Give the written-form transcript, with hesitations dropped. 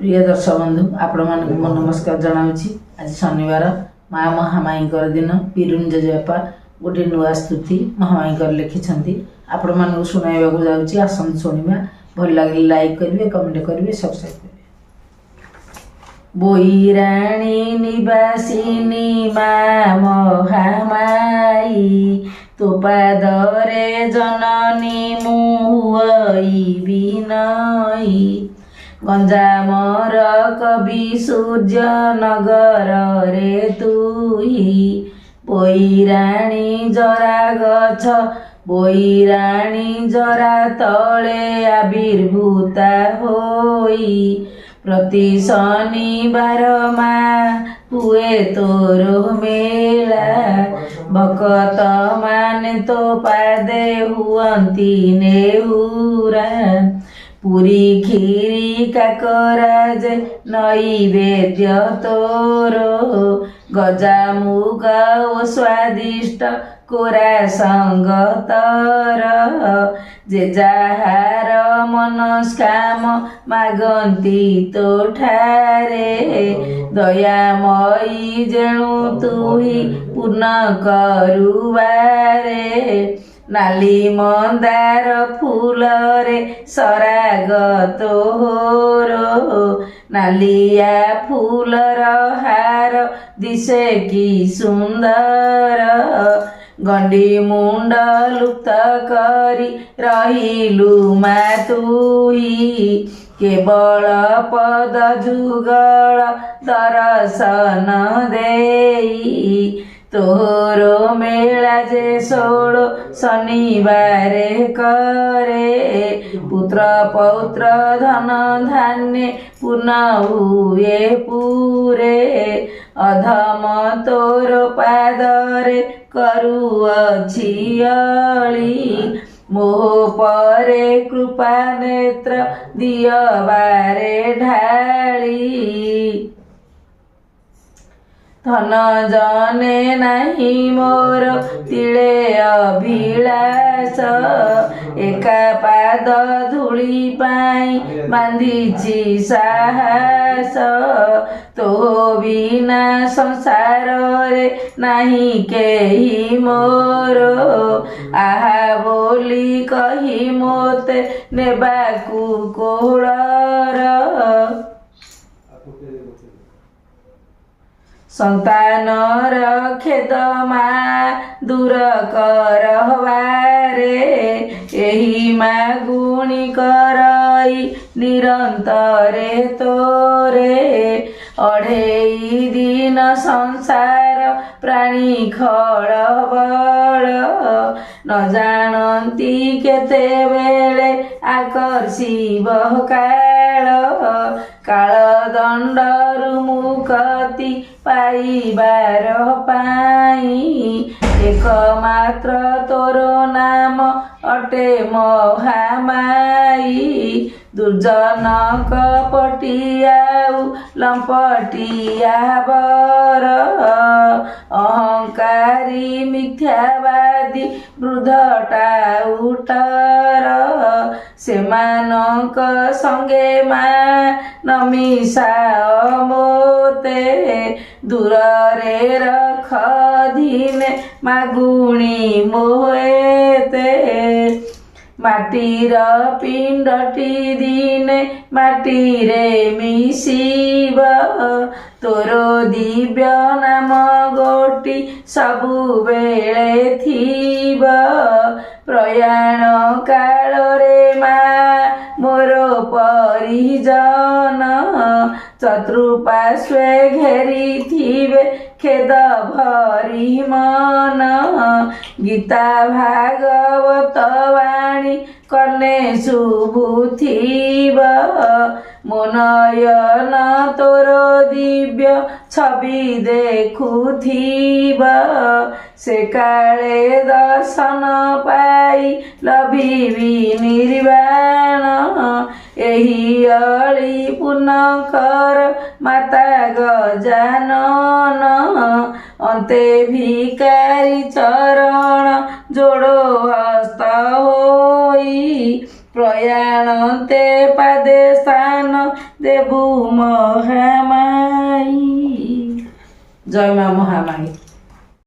प्रिय दर्शक बंधु आपण मानक मो नमस्कार जनावछि। आज शनिवार माँ महामाईकर दिन पिरुन जेजेबापा गोटे नुआ स्तुति महामाईकर लिखिछंती आपण मानक सुनाइबाकू जाउछि। आसन सुनिबा भल लागले लाइक करिवे, कमेंट करिवे, सब्सक्राइब करिवे। बोईराणी निवासिनी माँ महामाई तो पादरे जननी मुहई बिनई गंजामर कवि सूर्य नगर रे तुही बोईराणी जरा गछ बोईराणी जरा तले आविर्भूता होई प्रति शनिवार माँ हुए तोरो मेला भक्त माने तो पादे हुअंती नेहुरा पुरी खीरी काकराज नैवेद्य तोरो गजा मुगा ओ स्वादिष्ट कोरा संगतर जे जाहार मनस्काम मागंती तो ठारे दयामयी जेणु तुही पूर्ण करुवारे नाली मंदार फूल रे सराग तोरो नालिया फूलर हार दिशे की सुंदर गंडी मुंड लुप्त करी रहिलु मा तुही केवल पद जुगल दर्शन देई तोरो मेला जे सोड़ शनिवारे करे पुत्र पौत्र धन धान्य पूर्ण हुए पूरे अधम तोर पादरे करुअछि अळी मोह परे कृपा नेत्र दियबारे ढाली धन जने नहीं मोर तिले अभिलाष एका पाद धूली पाई बांधिछि साहस तो बिना संसार रे नहीं केही मोर आहा बोली कही मोते नेबाकू कोहळर संतानर खेद माँ दूर करवारे एही माँ गुणी करई निरंतरे तोरे अढ़ेई दिन संसार प्राणी खड़बड़ न जानती केते बेले आकर्षिब काल काल दंडरु मुक्ति पाइबार पाई एकमात्र तोरो नाम अटे महामाई दुर्जन कपटियाऊ लंपटिया बर अहंकारी मिथ्यावादी वृद्धटा उटर सेमानक संगे माँ नमिषा मोते दूर रे रख धीने मागुणी मोहेते माटीर पिंडटी दिने माटी रे मिशिब तोरो दिव्य नाम गोटी सबु बेले थीब प्रयाण काल रे माँ मोरो परिजन चतुर्पार्श्वे घेरी थिबे खेद भरी मन गीता भागवत वाणी कने शुभुथिब मोनयन तोरो दिव्य छवि देखुथिब से काले दर्शन पाई लभिबी निर्वाण एही अळी पूर्ण कर माता गजानन अंते भिकारी चरण जोड़ो हस्त होई ପ୍ରୟାଣନ୍ତେ ପାଦେ ସ୍ଥାନ ଦେବୁ ମହାମାଇ। ଜୟ ମା ମହାମାଇ।